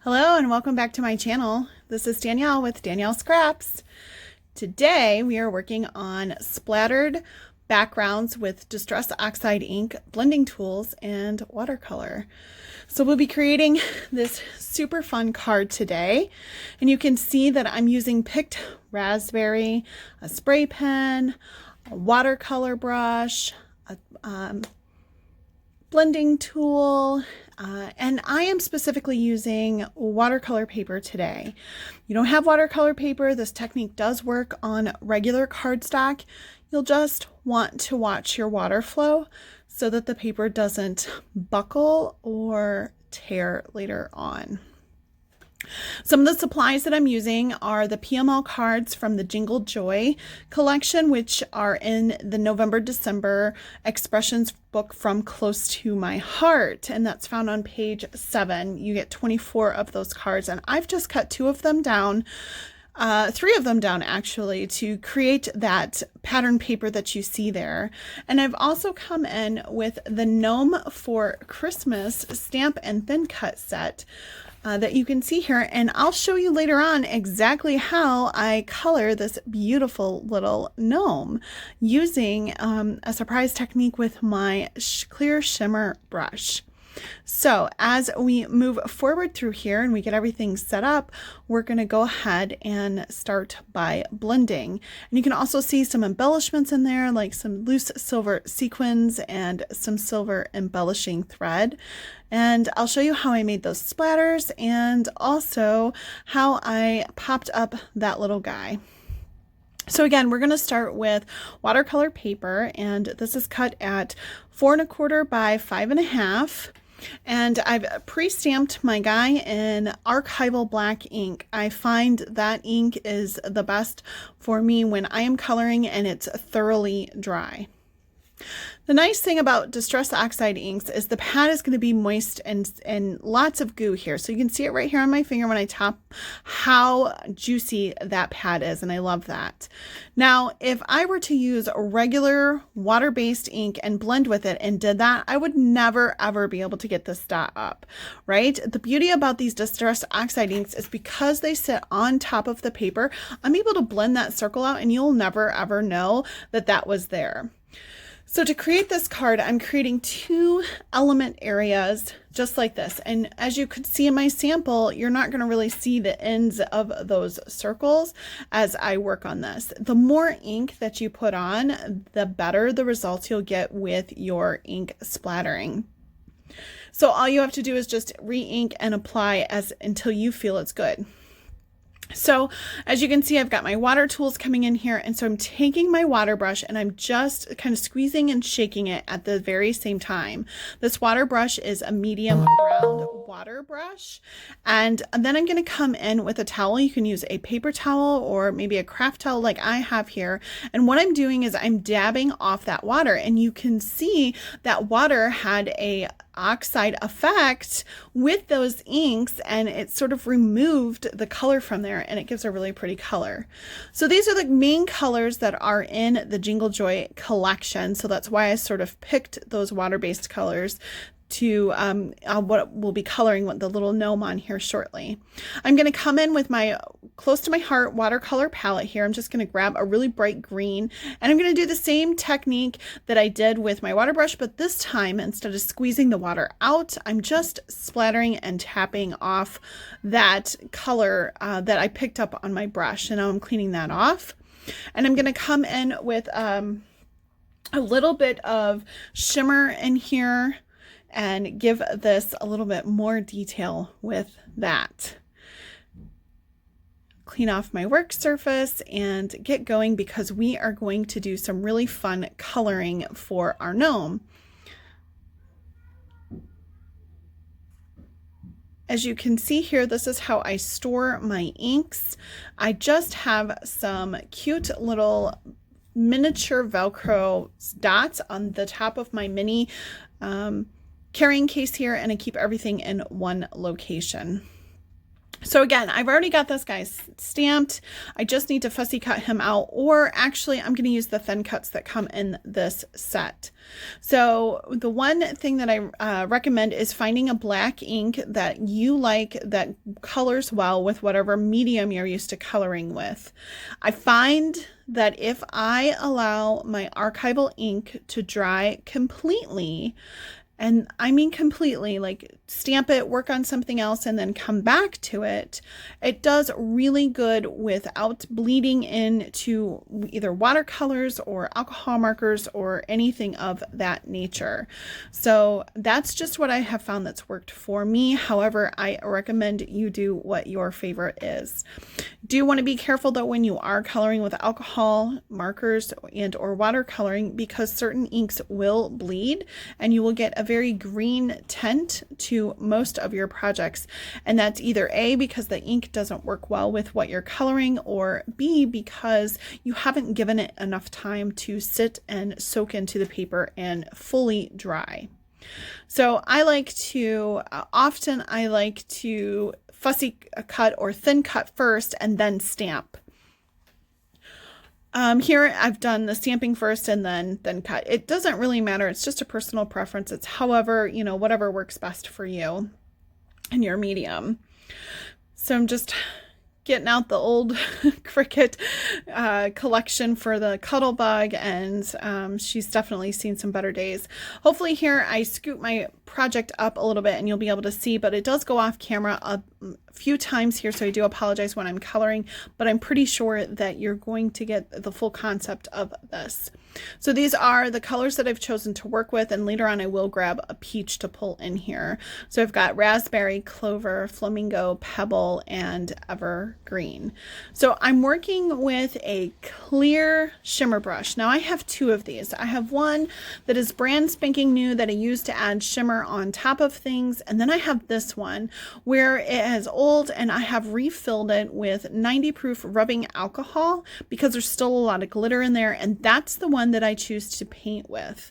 Hello and welcome back to my channel. This is Danielle with Danielle Scraps. Today we are working on splattered backgrounds with Distress Oxide ink, blending tools, and watercolor. So we'll be creating this super fun card today, and you can see that I'm using picked raspberry, a spray pen, a watercolor brush, a blending tool, and I am specifically using watercolor paper today. You don't have watercolor paper, this technique does work on regular cardstock. You'll just want to watch your water flow so that the paper doesn't buckle or tear later on. Some of the supplies that I'm using are the PML cards from the Jingle Joy collection, which are in the November-December Expressions book from Close to My Heart, and that's found on page 7. You get 24 of those cards, and I've just cut 2 of them down, 3 of them down actually, to create that pattern paper that you see there. And I've also come in with the Gnome for Christmas stamp and thin cut set that you can see here, and I'll show you later on exactly how I color this beautiful little gnome using a surprise technique with my clear shimmer brush. So as we move forward through here and we get everything set up, we're going to go ahead and start by blending. And you can also see some embellishments in there, like some loose silver sequins and some silver embellishing thread. And I'll show you how I made those splatters and also how I popped up that little guy. So again, we're going to start with watercolor paper, and this is cut at 4 1/4 by 5 1/2. And I've pre-stamped my guy in archival black ink. I find that ink is the best for me when I am coloring and it's thoroughly dry. The nice thing about Distress Oxide inks is the pad is going to be moist and lots of goo here. So you can see it right here on my finger when I tap how juicy that pad is, and I love that. Now, if I were to use regular water-based ink and blend with it and did that, I would never ever be able to get this dot up, right? The beauty about these Distress Oxide inks is because they sit on top of the paper, I'm able to blend that circle out and you'll never ever know that that was there. So to create this card, I'm creating 2 element areas just like this. And as you could see in my sample, you're not going to really see the ends of those circles as I work on this. The more ink that you put on, the better the results you'll get with your ink splattering. So all you have to do is just re-ink and apply until you feel it's good. So as you can see, I've got my water tools coming in here, and so I'm taking my water brush and I'm just kind of squeezing and shaking it at the very same time. This water brush is a medium round water brush, and then I'm going to come in with a towel. You can use a paper towel or maybe a craft towel like I have here, and what I'm doing is I'm dabbing off that water, and you can see that water had a oxide effect with those inks, and it sort of removed the color from there, and it gives a really pretty color. So these are the main colors that are in the Jingle Joy collection, so that's why I sort of picked those water-based colors to what we'll be coloring with the little gnome on here shortly. I'm going to come in with my Close to My Heart watercolor palette here. I'm just going to grab a really bright green, and I'm going to do the same technique that I did with my water brush, but this time instead of squeezing the water out, I'm just splattering and tapping off that color that I picked up on my brush, and now I'm cleaning that off. And I'm going to come in with a little bit of shimmer in here and give this a little bit more detail with that. Clean off my work surface and get going because we are going to do some really fun coloring for our gnome. As you can see here, this is how I store my inks. I just have some cute little miniature Velcro dots on the top of my mini carrying case here, and I keep everything in one location. So again, I've already got this guy stamped. I just need to fussy cut him out, or actually I'm going to use the thin cuts that come in this set. So the one thing that I recommend is finding a black ink that you like, that colors well with whatever medium you're used to coloring with. I find that if I allow my archival ink to dry completely, and I mean completely, like stamp it, work on something else, and then come back to it, it does really good without bleeding into either watercolors or alcohol markers or anything of that nature. So that's just what I have found that's worked for me. However, I recommend you do what your favorite is. Do want to be careful though when you are coloring with alcohol markers and or watercoloring, because certain inks will bleed and you will get a very green tint to most of your projects. And that's either A, because the ink doesn't work well with what you're coloring, or B, because you haven't given it enough time to sit and soak into the paper and fully dry. So I like to, often I like to fussy cut or thin cut first and then stamp. Here I've done the stamping first and then cut. It doesn't really matter. It's just a personal preference. It's however, you know, whatever works best for you and your medium. So I'm just getting out the old Cricut collection for the cuddle bug, and she's definitely seen some better days. Hopefully here I scoot my project up a little bit and you'll be able to see, but it does go off camera a few times here, so I do apologize when I'm coloring, but I'm pretty sure that you're going to get the full concept of this. So these are the colors that I've chosen to work with, and later on I will grab a peach to pull in here. So I've got raspberry, clover, flamingo, pebble, and evergreen. So I'm working with a clear shimmer brush. Now I have two of these. I have one that is brand spanking new that I use to add shimmer on top of things, and then I have this one where it has old and I have refilled it with 90 proof rubbing alcohol because there's still a lot of glitter in there, and that's the one that I choose to paint with.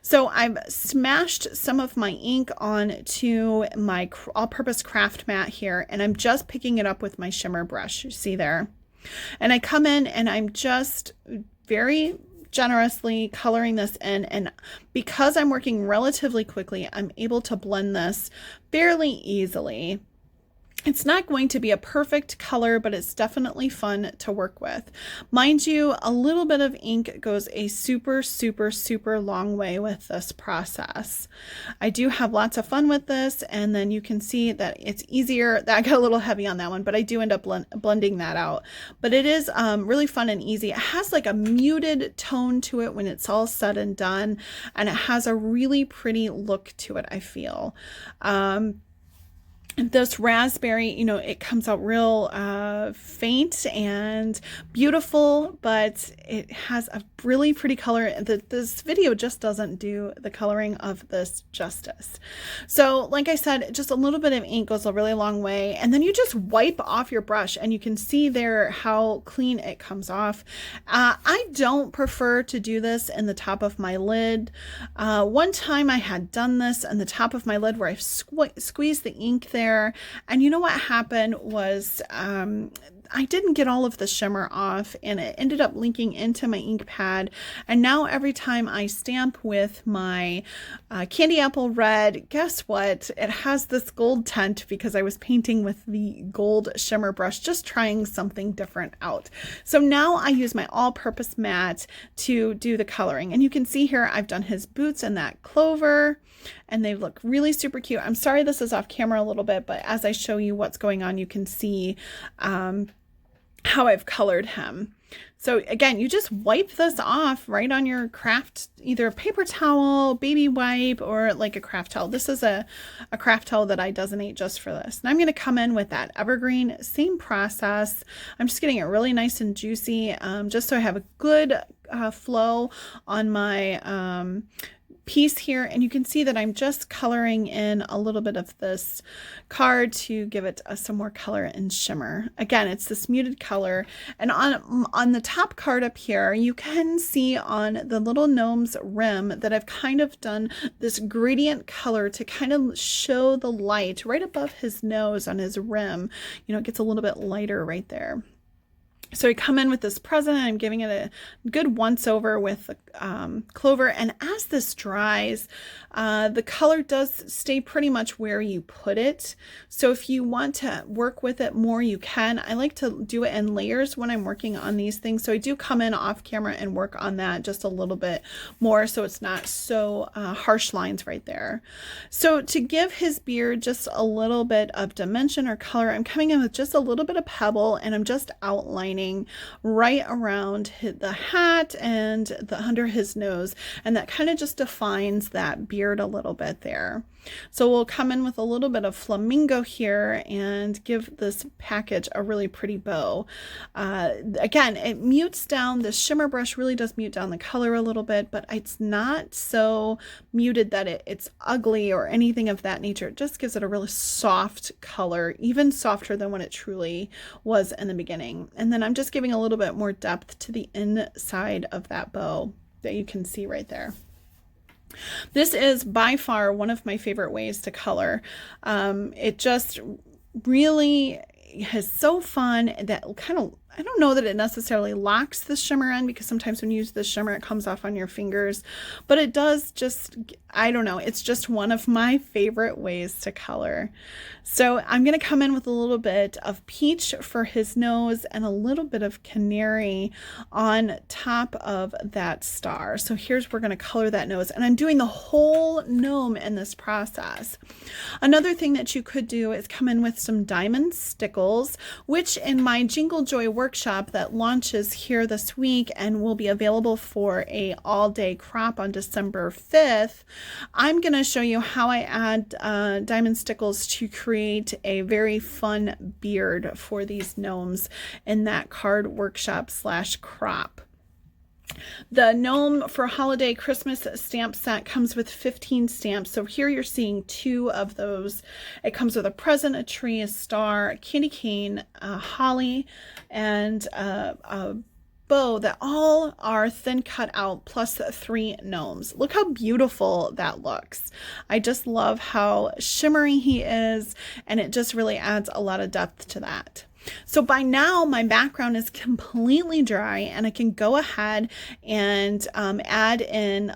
So I've smashed some of my ink onto my all-purpose craft mat here, and I'm just picking it up with my shimmer brush, you see there. And I come in and I'm just very generously coloring this in, and because I'm working relatively quickly, I'm able to blend this fairly easily. It's not going to be a perfect color, but it's definitely fun to work with. Mind you, a little bit of ink goes a super, super, super long way with this process. I do have lots of fun with this, and then you can see that it's easier. That got a little heavy on that one, but I do end up blending that out. But it is really fun and easy. It has like a muted tone to it when it's all said and done, and it has a really pretty look to it, I feel. This raspberry, you know, it comes out real faint and beautiful, but it has a really pretty color. This video just doesn't do the coloring of this justice. So like I said, just a little bit of ink goes a really long way, and then you just wipe off your brush and you can see there how clean it comes off. I don't prefer to do this in the top of my lid. One time I had done this in the top of my lid where I squeezed the ink there, and you know what happened was I didn't get all of the shimmer off, and it ended up linking into my ink pad. And now every time I stamp with my candy apple red, guess what? It has this gold tint because I was painting with the gold shimmer brush, just trying something different out. So now I use my all-purpose mat to do the coloring. And you can see here I've done his boots in that clover, and they look really super cute. I'm sorry this is off camera a little bit, but as I show you what's going on, you can see how I've colored him. So again, you just wipe this off right on your craft, either a paper towel, baby wipe, or like a craft towel. This is a craft towel that I designate just for this. And I'm going to come in with that evergreen, same process. I'm just getting it really nice and juicy, just so I have a good flow on my piece here, and you can see that I'm just coloring in a little bit of this card to give it some more color and shimmer. Again, it's this muted color, and on the top card up here, you can see on the little gnome's rim that I've kind of done this gradient color to kind of show the light right above his nose on his rim. You know, it gets a little bit lighter right there. So I come in with this present, and I'm giving it a good once over with clover. And as this dries, the color does stay pretty much where you put it. So if you want to work with it more, you can. I like to do it in layers when I'm working on these things. So I do come in off camera and work on that just a little bit more, so it's not so harsh lines right there. So to give his beard just a little bit of dimension or color, I'm coming in with just a little bit of pebble, and I'm just outlining right around the hat and under his nose, and that kind of just defines that beard a little bit there. So we'll come in with a little bit of flamingo here and give this package a really pretty bow. Again, it mutes down, the shimmer brush really does mute down the color a little bit, but it's not so muted that it's ugly or anything of that nature. It just gives it a really soft color, even softer than what it truly was in the beginning. And then I'm just giving a little bit more depth to the inside of that bow that you can see right there. This is by far one of my favorite ways to color. It just really is so fun that kind of, I don't know that it necessarily locks the shimmer in, because sometimes when you use the shimmer, it comes off on your fingers, but it does just, I don't know, it's just one of my favorite ways to color. So I'm going to come in with a little bit of peach for his nose and a little bit of canary on top of that star. So here's where we're going to color that nose, and I'm doing the whole gnome in this process. Another thing that you could do is come in with some diamond stickles, which in my Jingle Joy workshop that launches here this week and will be available for a all-day crop on December 5th, I'm going to show you how I add diamond stickles to create a very fun beard for these gnomes in that card workshop / crop. The Gnome for Holiday Christmas stamp set comes with 15 stamps. So here you're seeing 2 of those. It comes with a present, a tree, a star, a candy cane, a holly, and a bow that all are thin cut out, plus 3 gnomes. Look how beautiful that looks. I just love how shimmery he is, and it just really adds a lot of depth to that. So by now my background is completely dry, and I can go ahead and add in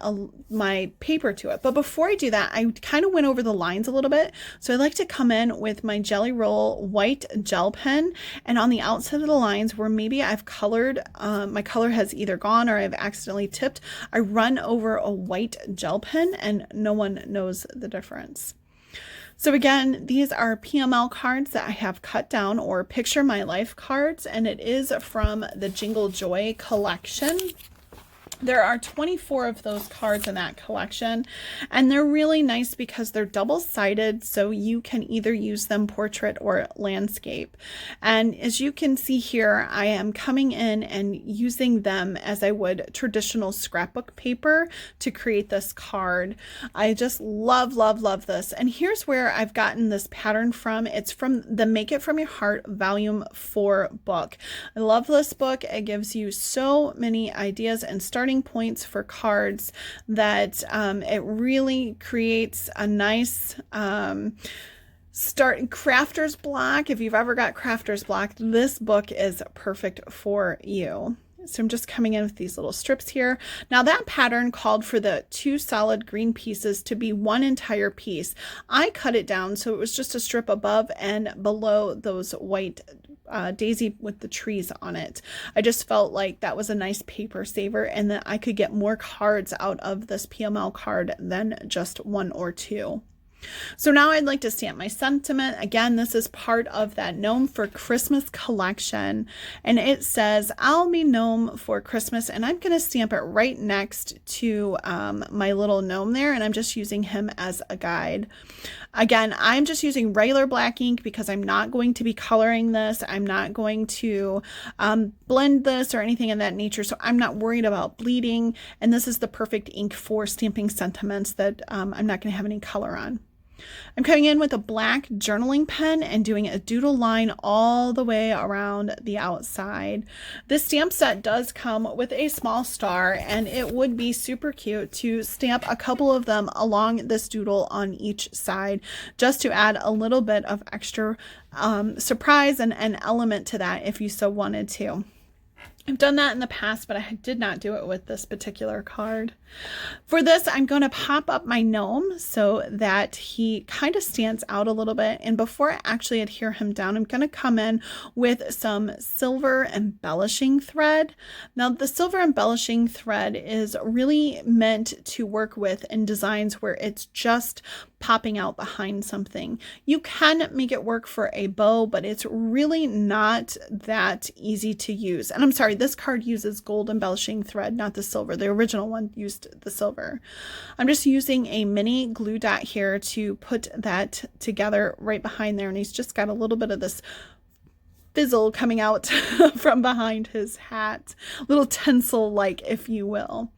my paper to it. But before I do that, I kind of went over the lines a little bit. So I like to come in with my Jelly Roll white gel pen, and on the outside of the lines where maybe I've colored, my color has either gone or I've accidentally tipped, I run over a white gel pen, and no one knows the difference. So again, these are PML cards that I have cut down, or Picture My Life cards, and it is from the Jingle Joy collection. There are 24 of those cards in that collection, and they're really nice because they're double-sided, so you can either use them portrait or landscape. And as you can see here, I am coming in and using them as I would traditional scrapbook paper to create this card. I just love, love, love this. And here's where I've gotten this pattern from. It's from the Make It From Your Heart Volume 4 book. I love this book. It gives you so many ideas and starting points for cards that it really creates a nice crafter's block. If you've ever got crafter's block, this book is perfect for you. So I'm just coming in with these little strips here. Now that pattern called for the 2 solid green pieces to be 1 entire piece. I cut it down so it was just a strip above and below those white daisy with the trees on it. I just felt like that was a nice paper saver, and that I could get more cards out of this PML card than just 1 or 2. So now I'd like to stamp my sentiment. Again, this is part of that Gnome for Christmas collection, and it says, "I'll be gnome for Christmas," and I'm going to stamp it right next to my little gnome there, and I'm just using him as a guide. Again, I'm just using regular black ink because I'm not going to be coloring this. I'm not going to blend this or anything of that nature. So I'm not worried about bleeding. And this is the perfect ink for stamping sentiments that I'm not going to have any color on. I'm coming in with a black journaling pen and doing a doodle line all the way around the outside. This stamp set does come with a small star, and it would be super cute to stamp a couple of them along this doodle on each side, just to add a little bit of extra surprise and an element to that if you so wanted to. I've done that in the past, but I did not do it with this particular card. For this, I'm going to pop up my gnome so that he kind of stands out a little bit. And before I actually adhere him down, I'm going to come in with some silver embellishing thread. Now, the silver embellishing thread is really meant to work with in designs where it's just popping out behind something. You can make it work for a bow, but it's really not that easy to use. And I'm sorry, this card uses gold embellishing thread, not the silver. The original one used the silver. I'm just using a mini glue dot here to put that together right behind there. And he's just got a little bit of this fizzle coming out from behind his hat, little tinsel-like, if you will.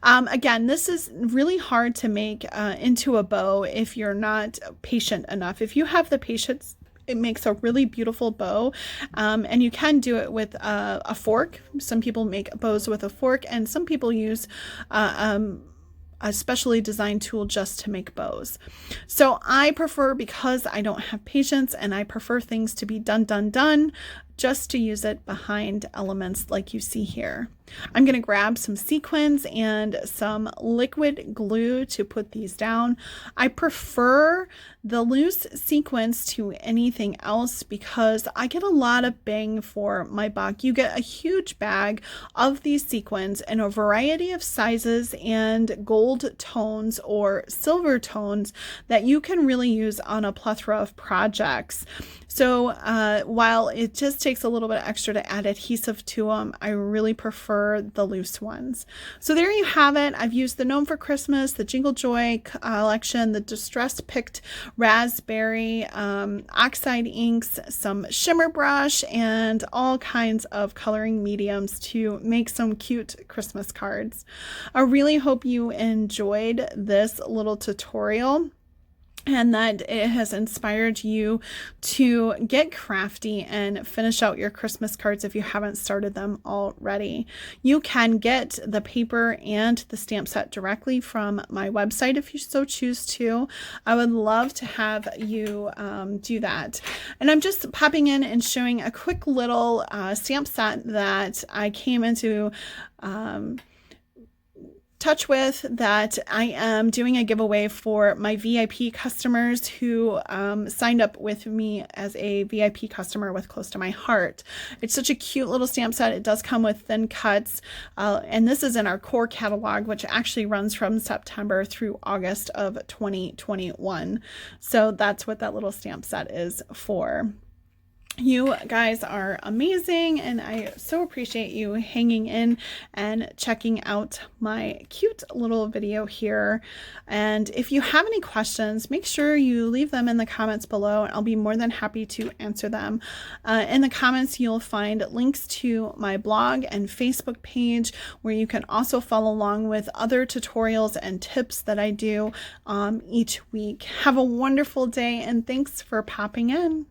Again, this is really hard to make into a bow if you're not patient enough. If you have the patience, it makes a really beautiful bow, and you can do it with a fork. Some people make bows with a fork, and some people use a specially designed tool just to make bows. So I prefer, because I don't have patience and I prefer things to be done, just to use it behind elements like you see here. I'm going to grab some sequins and some liquid glue to put these down. I prefer the loose sequins to anything else because I get a lot of bang for my buck. You get a huge bag of these sequins in a variety of sizes and gold tones or silver tones that you can really use on a plethora of projects. So while it just takes a little bit extra to add adhesive to them, I really prefer the loose ones. So there you have it. I've used the Gnome for Christmas, the Jingle Joy collection, the Distress Picked Raspberry, Oxide inks, some shimmer brush, and all kinds of coloring mediums to make some cute Christmas cards. I really hope you enjoyed this little tutorial and that it has inspired you to get crafty and finish out your Christmas cards if you haven't started them already. You can get the paper and the stamp set directly from my website if you so choose to. I would love to have you do that. And I'm just popping in and showing a quick little stamp set that I came into touch with, that I am doing a giveaway for my VIP customers who signed up with me as a VIP customer with Close to My Heart. It's such a cute little stamp set. It does come with thin cuts, and this is in our core catalog, which actually runs from September through August of 2021. So that's what that little stamp set is for. You guys are amazing, and I so appreciate you hanging in and checking out my cute little video here. And if you have any questions, make sure you leave them in the comments below, and I'll be more than happy to answer them. In the comments, you'll find links to my blog and Facebook page, where you can also follow along with other tutorials and tips that I do each week. Have a wonderful day, and thanks for popping in.